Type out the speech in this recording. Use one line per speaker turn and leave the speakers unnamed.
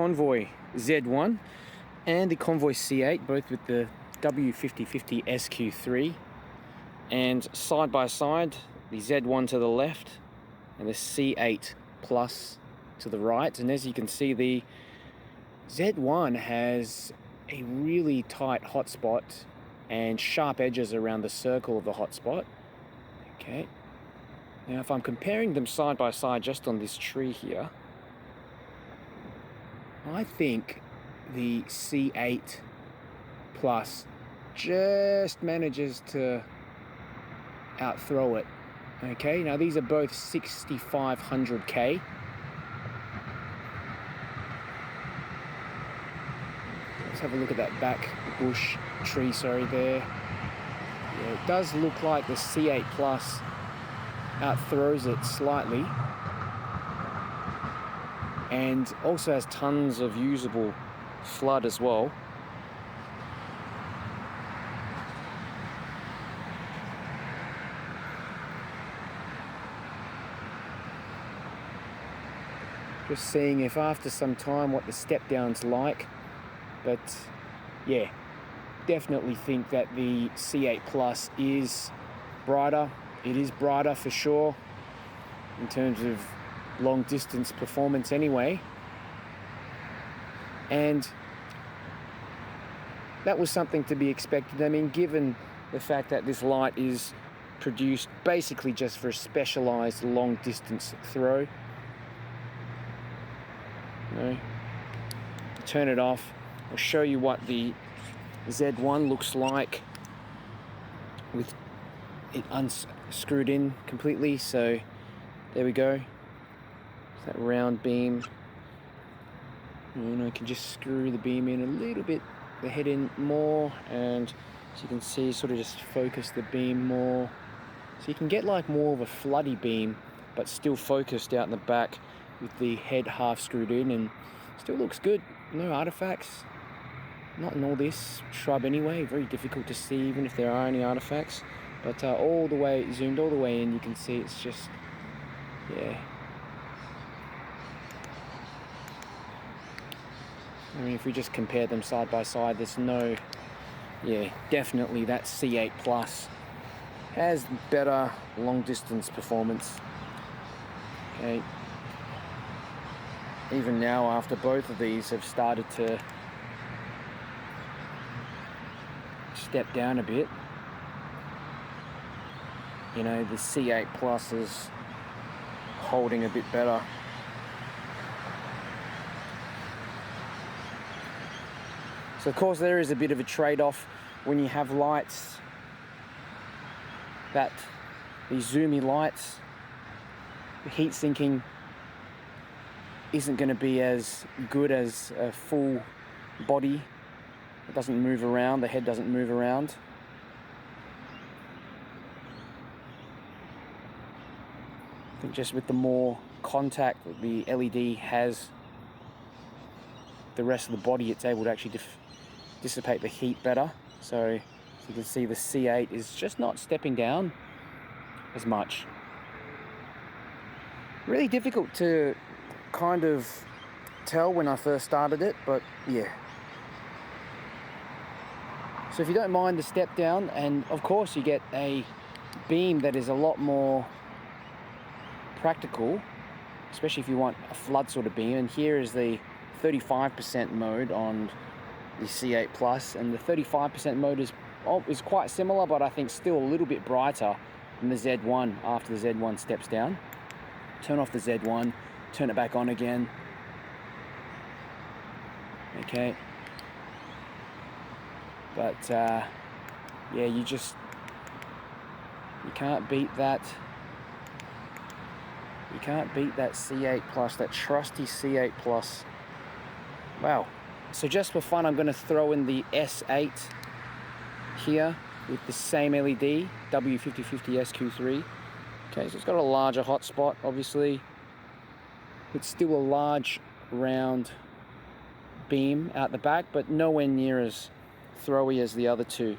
Convoy Z1 and the Convoy C8, both with the W5050SQ3, and side by side the Z1 to the left and the C8 Plus to the right. And as you can see, the Z1 has a really tight hotspot and sharp edges around the circle of the hotspot. Okay, now if I'm comparing them side by side just on this tree here, I think the C8 Plus just manages to outthrow it. Okay, now these are both 6500K. Let's have a look at that back bush tree, sorry, there. Yeah, it does look like the C8 Plus outthrows it slightly, and also has tons of usable flood as well. Just seeing if after some time what the step down's like, but yeah, definitely think that the C8 Plus is brighter. It is brighter for sure in terms of long distance performance anyway, and that was something to be expected. I mean, given the fact that this light is produced basically just for a specialized long distance throw. Turn it off. I'll show you what the Z1 looks like with it unscrewed in completely. So there we go. It's that round beam. And I can just screw the beam in a little bit, the head in more, and as you can see, sort of just focus the beam more. So you can get like more of a floody beam, but still focused out in the back with the head half screwed in, and still looks good. No artifacts, not in all this shrub anyway. Very difficult to see even if there are any artifacts, but all the way zoomed all the way in, you can see it's just, yeah. I mean, if we just compare them side by side, there's no, yeah, definitely that C8 Plus has better long distance performance. Okay. Even now, after both of these have started to step down a bit, you know, the C8 Plus is holding a bit better. So of course there is a bit of a trade-off when you have lights, that these zoomy lights, the heat sinking isn't going to be as good as a full body. It doesn't move around, the head doesn't move around. I think just with the more contact that the LED has, the rest of the body, it's able to actually dissipate the heat better. So as you can see, the C8 is just not stepping down as much. Really difficult to kind of tell when I first started it, but yeah. So if you don't mind the step down, and of course you get a beam that is a lot more practical, especially if you want a flood sort of beam. And here is the 35% mode on the C8 Plus, and the 35% mode is quite similar, but I think still a little bit brighter than the Z1 after the Z1 steps down. Turn off the Z1, turn it back on again. Okay. But yeah, you can't beat that. You can't beat that C8 Plus, that trusty C8 Plus. Wow. So just for fun, I'm going to throw in the S8 here with the same LED, W5050SQ3. Okay, so it's got a larger hotspot, obviously. It's still a large round beam out the back, but nowhere near as throwy as the other two.